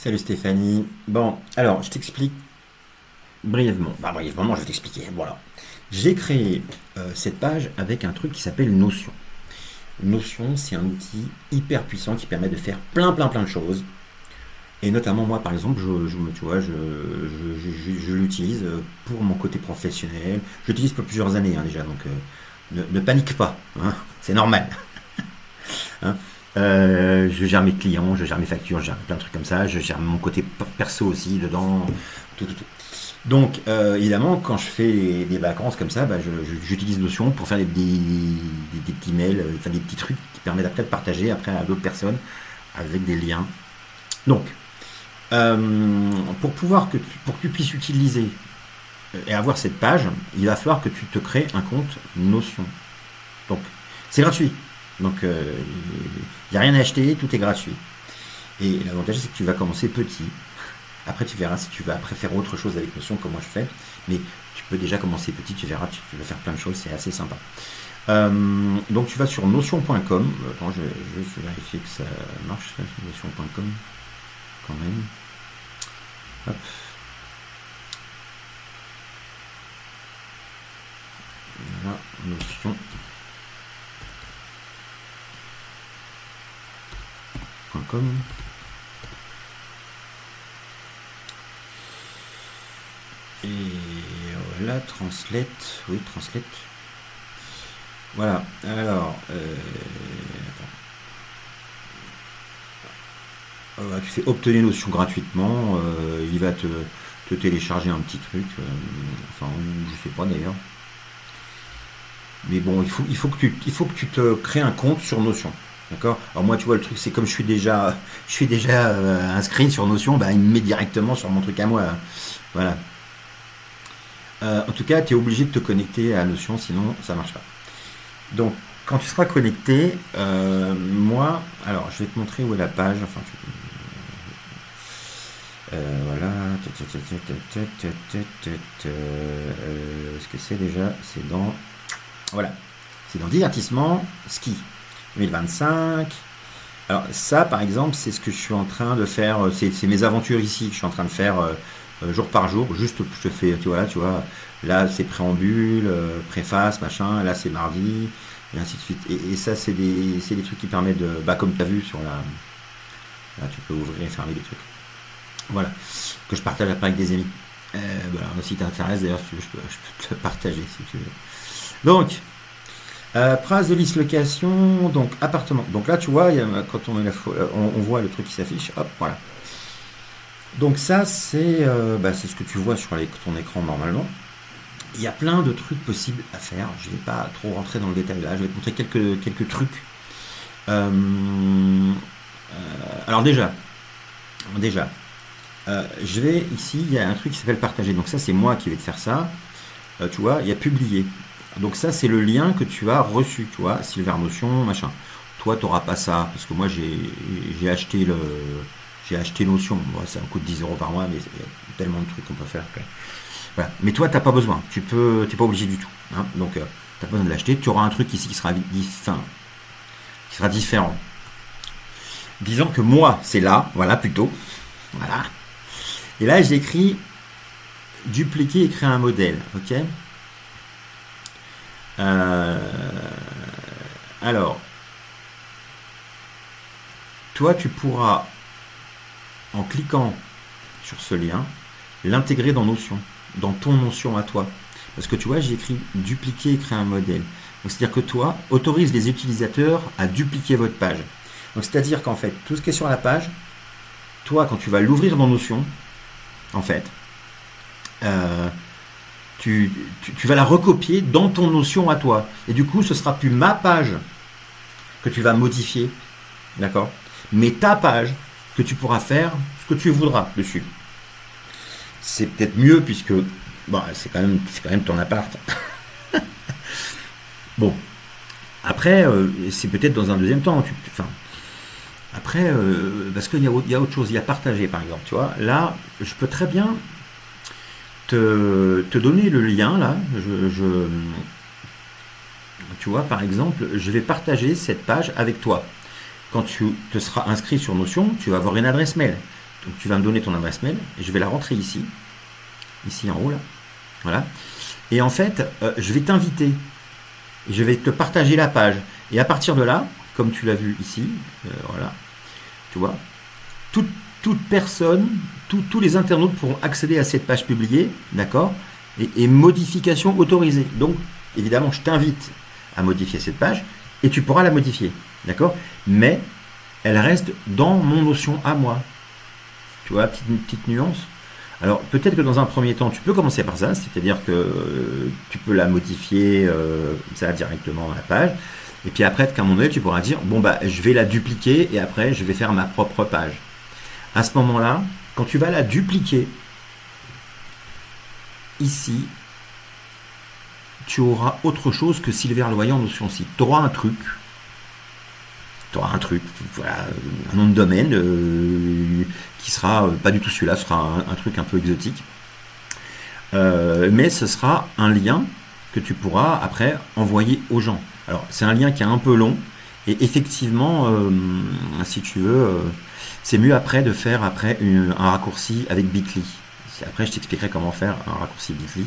Salut Stéphanie. Bon, alors je t'explique brièvement. Bah brièvement, je vais t'expliquer. Voilà. J'ai créé cette page avec un truc qui s'appelle Notion. Notion, c'est un outil hyper puissant qui permet de faire plein de choses. Et notamment moi, par exemple, tu vois, je l'utilise pour mon côté professionnel. Je l'utilise pour plusieurs années déjà, donc ne panique pas, hein, c'est normal. Hein. Je gère mes clients, je gère mes factures, je gère plein de trucs comme ça, je gère mon côté perso aussi dedans, tout. Donc, évidemment, quand je fais des vacances comme ça, bah, j'utilise Notion pour faire des petits mails, enfin des petits trucs qui permettent après de partager après à d'autres personnes avec des liens. Donc, pour que tu puisses utiliser et avoir cette page, il va falloir que tu te crées un compte Notion. Donc, c'est gratuit. Donc, il n'y a rien à acheter, tout est gratuit. Et l'avantage, c'est que tu vas commencer petit. Après, tu verras si tu vas après faire autre chose avec Notion, comme moi je fais. Mais tu peux déjà commencer petit, tu verras, tu vas faire plein de choses, c'est assez sympa. Donc, tu vas sur notion.com. Attends, je vais juste vérifier que ça marche, ça, sur notion.com, quand même. Hop. Voilà, notion.com. Et voilà, translate. Oui, translate. Voilà. Alors, tu fais obtenir Notion gratuitement. Il va te télécharger un petit truc. Enfin, je sais pas d'ailleurs. Mais bon, il faut que tu te crées un compte sur Notion. D'accord. Alors moi, tu vois, le truc, c'est comme je suis déjà inscrit sur Notion, bah, il me met directement sur mon truc à moi, hein. Voilà. En tout cas, tu es obligé de te connecter à Notion, sinon ça marche pas. Donc, quand tu seras connecté, moi, alors, je vais te montrer où est la page. Enfin, voilà. Ce que c'est déjà, c'est dans, voilà, c'est dans divertissement, ski 2025. Alors ça, par exemple, c'est ce que je suis en train de faire. C'est mes aventures ici que je suis en train de faire jour par jour. Juste, je te fais, tu vois, là c'est préambule, préface, machin. Là c'est mardi, et ainsi de suite. Et ça, c'est des trucs qui permettent de, bah, comme tu as vu sur la, là, tu peux ouvrir et fermer des trucs. Voilà, que je partage après avec des amis. Voilà, si t'intéresse, d'ailleurs, si tu veux, je peux te le partager si tu veux. Donc, phrase de dislocation, donc appartement. Donc là, tu vois, quand on, met on voit le truc qui s'affiche, hop, voilà. Donc ça, c'est ce que tu vois sur ton écran normalement. Il y a plein de trucs possibles à faire. Je ne vais pas trop rentrer dans le détail là. Je vais te montrer quelques trucs. Alors déjà, je vais ici, il y a un truc qui s'appelle partager. Donc ça, c'est moi qui vais te faire ça. Tu vois, il y a publier. Donc ça, c'est le lien que tu as reçu, tu vois, Silver Notion, machin. Toi, tu n'auras pas ça, parce que moi, j'ai acheté Notion. Bon, ça me coûte 10 € par mois, mais il y a tellement de trucs qu'on peut faire. Voilà. Mais toi, tu n'as pas besoin. T'es pas obligé du tout, hein. Donc, tu n'as pas besoin de l'acheter. Tu auras un truc ici qui sera différent. Disons que moi, c'est là, voilà, plutôt. Voilà. Et là, j'ai écrit dupliquer et créer un modèle, ok. Euh, alors, toi, tu pourras, en cliquant sur ce lien, l'intégrer dans Notion, dans ton Notion à toi. Parce que tu vois, j'ai écrit dupliquer et créer un modèle. Donc, c'est-à-dire que toi, autorise les utilisateurs à dupliquer votre page. Donc, c'est-à-dire qu'en fait, tout ce qui est sur la page, toi, quand tu vas l'ouvrir dans Notion, en fait, euh, tu vas la recopier dans ton Notion à toi. Et du coup, ce sera plus ma page que tu vas modifier, d'accord, mais ta page que tu pourras faire ce que tu voudras dessus. C'est peut-être mieux puisque bon, c'est quand même ton appart. Bon, après, c'est peut-être dans un deuxième temps. Enfin, après, parce qu'il y a autre chose, il y a partager par exemple. Tu vois, là, je peux très bien te donner le lien là. Tu vois, par exemple, je vais partager cette page avec toi. Quand tu te seras inscrit sur Notion, tu vas avoir une adresse mail. Donc tu vas me donner ton adresse mail et je vais la rentrer ici en haut là. Voilà. Et en fait, je vais t'inviter. Et je vais te partager la page. Et à partir de là, comme tu l'as vu ici, voilà, tu vois, toute, toute personne, tous les internautes pourront accéder à cette page publiée, d'accord, et modification autorisée. Donc, évidemment, je t'invite à modifier cette page et tu pourras la modifier, d'accord, mais elle reste dans mon notion à moi. Tu vois, petite nuance. Alors, peut-être que dans un premier temps, tu peux commencer par ça, c'est-à-dire que tu peux la modifier ça directement dans la page. Et puis après, qu'à un moment donné, tu pourras dire, bon, bah, je vais la dupliquer et après, je vais faire ma propre page. À ce moment-là, quand tu vas la dupliquer, ici, tu auras autre chose que Silver Loyant Notion Site. Tu auras un truc, voilà, un nom de domaine qui sera pas du tout celui-là, ce sera un truc un peu exotique. Mais ce sera un lien que tu pourras après envoyer aux gens. Alors c'est un lien qui est un peu long et effectivement, si tu veux, c'est mieux après de faire un raccourci avec Bitly. Après je t'expliquerai comment faire un raccourci Bitly.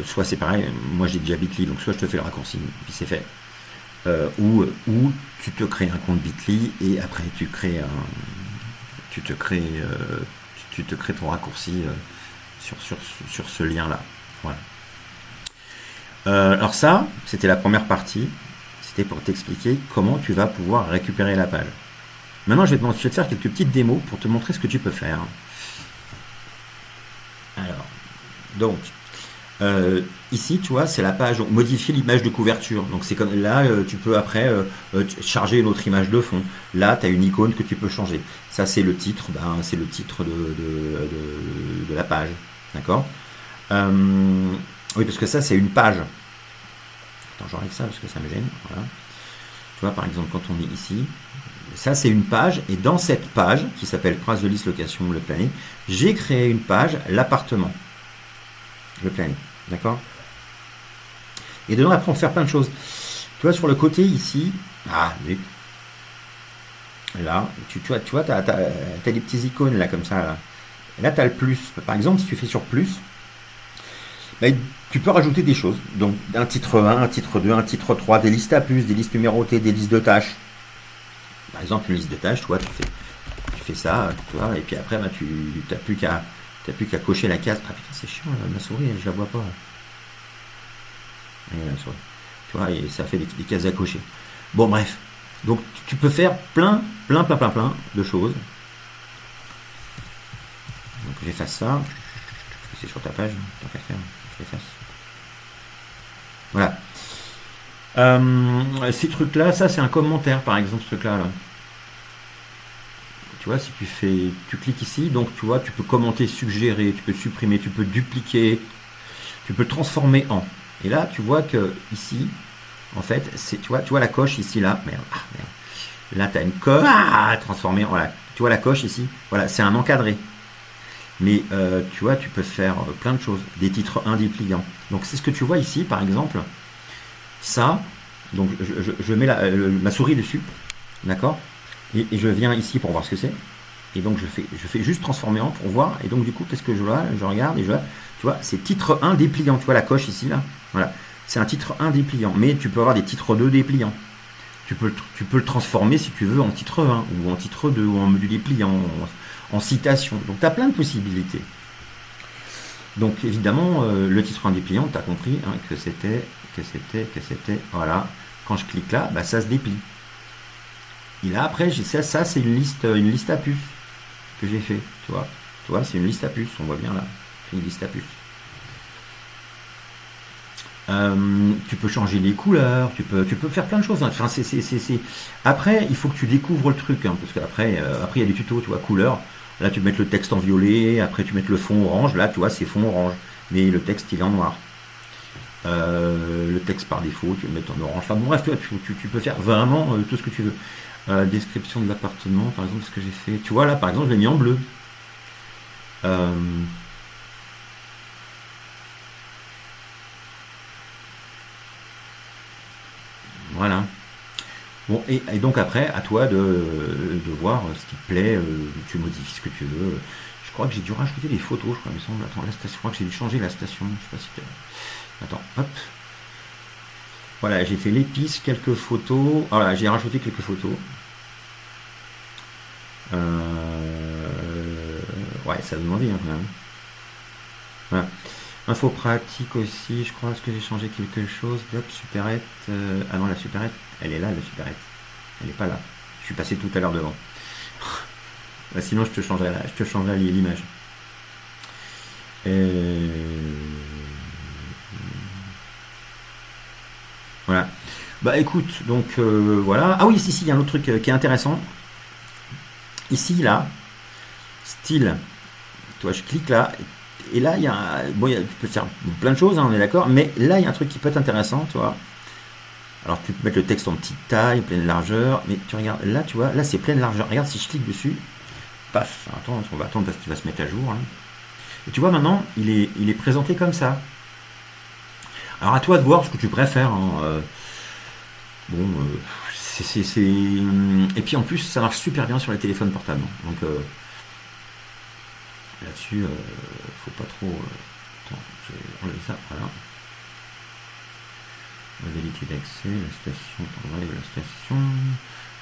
Soit c'est pareil, moi j'ai déjà Bitly, donc soit je te fais le raccourci, puis c'est fait. Ou tu te crées un compte Bitly et après tu te crées ton raccourci sur ce lien là. Voilà. Alors ça, c'était la première partie. C'était pour t'expliquer comment tu vas pouvoir récupérer la page. Maintenant, je vais te faire quelques petites démos pour te montrer ce que tu peux faire. Alors, donc, ici, tu vois, c'est la page, donc modifier l'image de couverture. Donc c'est comme là, tu peux après charger une autre image de fond. Là, tu as une icône que tu peux changer. Ça, c'est le titre, c'est le titre de la page. D'accord. Oui, parce que ça, c'est une page. Attends, j'enlève ça parce que ça me gêne. Voilà. Tu vois, par exemple, quand on est ici, ça, c'est une page. Et dans cette page, qui s'appelle Trace de liste location le planning, j'ai créé une page, l'appartement. Le planning. D'accord. Et dedans, après, on peut faire plein de choses. Tu vois, sur le côté ici, là, tu vois, tu as des petits icônes là, comme ça. Là, tu as le plus. Par exemple, si tu fais sur plus, ben, tu peux rajouter des choses. Donc, un titre 1, un titre 2, un titre 3, des listes à plus, des listes numérotées, des listes de tâches. Par exemple, une liste de tâches, tu vois, tu fais ça, tu vois, et puis après, ben, tu n'as plus qu'à cocher la case. Ah putain, c'est chiant, ma souris, je la vois pas. La souris. Tu vois, et ça fait des cases à cocher. Bon, bref. Donc, tu peux faire plein de choses. Donc, j'efface ça. C'est sur ta page, tant qu'à faire. J'efface. Voilà. Ces trucs-là, ça, c'est un commentaire, par exemple, ce truc-là. Là. Tu vois, si tu cliques ici, donc tu vois, tu peux commenter, suggérer, tu peux supprimer, tu peux dupliquer, tu peux transformer en. Et là, tu vois que ici, en fait, tu vois la coche ici, là. Merde. Là, tu as une coche transformée. Voilà. Tu vois la coche ici. Voilà, c'est un encadré. Mais tu vois, tu peux faire plein de choses. Des titres indépliants. Donc, c'est ce que tu vois ici, par exemple. Ça, donc je mets ma souris dessus. D'accord. Et je viens ici pour voir ce que c'est. Et donc, je fais juste transformer en pour voir. Et donc, du coup, qu'est-ce que je vois? Je regarde et je vois. Tu vois, c'est titre 1 dépliant. Tu vois la coche ici, là. Voilà. C'est un titre 1 dépliant. Mais tu peux avoir des titres 2 dépliants. Tu peux le transformer si tu veux en titre 1 ou en titre 2 ou en module dépliant, en citation. Donc tu as plein de possibilités. Donc évidemment, le titre 1 dépliant, tu as compris hein, que c'était, voilà, quand je clique là, bah, ça se déplie. Et là après, ça c'est une liste à puces que j'ai fait, tu vois, c'est une liste à puces, on voit bien là, c'est une liste à puces. Tu peux changer les couleurs, tu peux faire plein de choses. Hein. Enfin, Après, il faut que tu découvres le truc, hein, parce qu'après, il y a des tutos, tu vois, couleurs. Là, tu mets le texte en violet, après tu mets le fond orange. Là, tu vois, c'est fond orange, mais le texte il est en noir. Le texte par défaut, tu le mets en orange. Enfin, bon, bref, tu peux faire vraiment tout ce que tu veux. Description de l'appartement, par exemple, ce que j'ai fait. Tu vois, là, par exemple, je l'ai mis en bleu. Voilà. Bon, et donc après, à toi de voir ce qui te plaît, tu modifies ce que tu veux. Je crois que j'ai dû rajouter des photos, je crois, il me semble. Attends, la station, je crois que j'ai dû changer la station. Je sais pas si attends, hop. Voilà, j'ai fait l'épice, quelques photos. Voilà, j'ai rajouté quelques photos. Ouais, ça donne envie, hein, quand même. Voilà. Info pratique aussi, je crois. Est-ce que j'ai changé quelque chose? Hop, supérette. Ah non, la supérette, elle est là, la supérette. Elle n'est pas là. Je suis passé tout à l'heure devant. Bah, sinon, je te changerai l'image. Voilà. Bah écoute, donc voilà. Ah oui, si, si, il y a un autre truc qui est intéressant. Ici, là, style. Tu vois, je clique là. Et là, il y a, bon, tu peux faire plein de choses, hein, on est d'accord. Mais là, il y a un truc qui peut être intéressant, tu vois. Alors, tu peux mettre le texte en petite taille, pleine largeur. Mais tu regardes, là, tu vois, là, c'est pleine largeur. Regarde, si je clique dessus, paf. Attends, on va attendre parce qu'il va se mettre à jour, hein. Et tu vois, maintenant, il est présenté comme ça. Alors, à toi de voir ce que tu préfères, hein. Bon, et puis en plus, ça marche super bien sur les téléphones portables. Donc là-dessus, faut pas trop. Attends, je vais enlever ça. Voilà. Modalité d'accès, la station, on va aller à la station.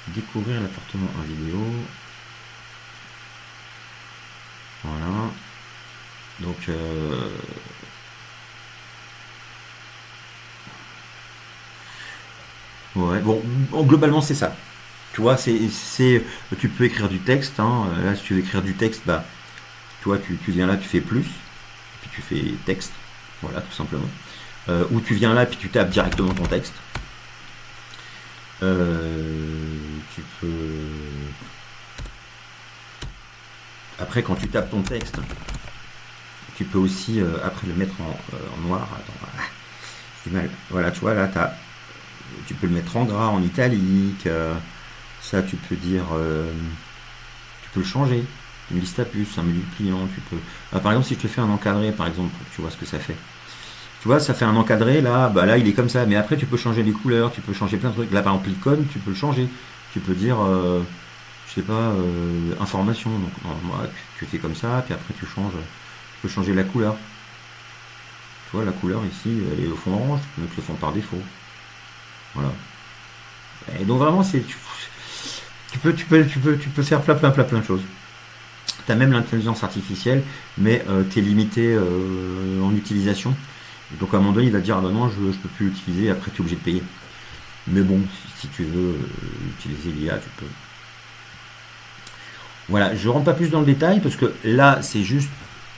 Découvrir l'appartement en vidéo. Voilà. Donc, ouais, bon, globalement, c'est ça. Tu vois, tu peux écrire du texte, hein. Là, si tu veux écrire du texte, bah, tu vois, tu viens là, tu fais plus, puis tu fais texte. Voilà, tout simplement. Ou tu viens là, puis tu tapes directement ton texte. Tu peux. Après, quand tu tapes ton texte, tu peux aussi, après, le mettre en noir. Attends, j'ai mal. Voilà, tu vois, là, tu peux le mettre en gras, en italique. Ça, tu peux dire. Tu peux le changer. Une liste à puces, un menu client, tu peux. Par exemple, si je te fais un encadré, par exemple, tu vois ce que ça fait. Tu vois, ça fait un encadré, là, bah là, il est comme ça. Mais après, tu peux changer les couleurs, tu peux changer plein de trucs. Là, par exemple, l'icône, tu peux le changer. Tu peux dire, je sais pas, information. Donc, moi, tu fais comme ça, puis après, tu peux changer la couleur. Tu vois, la couleur ici, elle est au fond orange, tu peux mettre le fond par défaut. Voilà. Et donc, vraiment, tu peux faire plein de choses. Tu as même l'intelligence artificielle, mais tu es limité en utilisation. Donc à un moment donné, il va te dire, ah bah non, je ne peux plus l'utiliser, après tu es obligé de payer. Mais bon, si tu veux utiliser l'IA, tu peux. Voilà, je ne rentre pas plus dans le détail, parce que là, c'est juste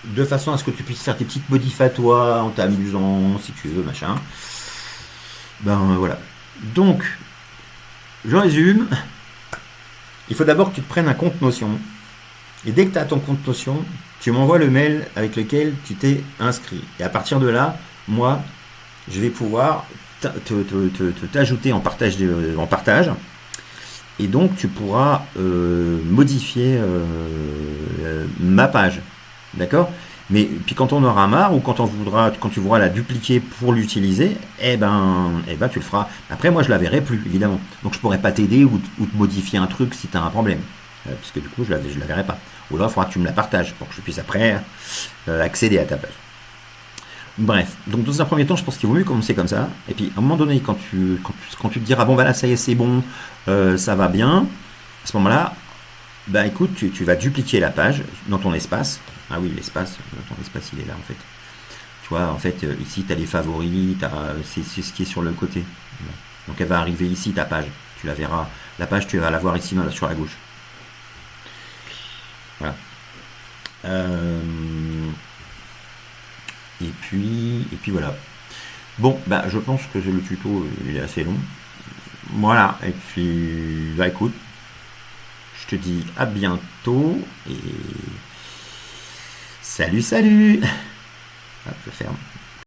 de façon à ce que tu puisses faire tes petites modifs à toi, en t'amusant, si tu veux, machin. Ben voilà. Donc, je résume. Il faut d'abord que tu te prennes un compte Notion. Et dès que tu as ton compte Notion, tu m'envoies le mail avec lequel tu t'es inscrit. Et à partir de là, moi, je vais pouvoir t'ajouter en partage. Et donc, tu pourras modifier ma page. D'accord? Mais puis quand on aura marre ou quand tu voudras la dupliquer pour l'utiliser, tu le feras. Après, moi, je la verrai plus, évidemment. Donc, je pourrais pas t'aider ou te modifier un truc si tu as un problème. Parce que du coup, je la verrai pas. Ou alors, il faudra que tu me la partages pour que je puisse après accéder à ta page. Bref, donc dans un premier temps, je pense qu'il vaut mieux commencer comme ça. Et puis, à un moment donné, quand tu te diras, bon, bah là, ça y est, c'est bon, ça va bien, à ce moment-là, bah écoute, tu vas dupliquer la page dans ton espace. Ah oui, l'espace, ton espace, il est là, en fait. Tu vois, en fait, ici, tu as les favoris, c'est ce qui est sur le côté. Donc, elle va arriver ici, ta page. Tu la verras. La page, tu vas la voir ici, sur la gauche. Voilà. Et puis voilà. Bon, bah je pense que le tuto il est assez long. Voilà. Et puis, bah écoute, je te dis à bientôt et salut, salut. Hop, je ferme.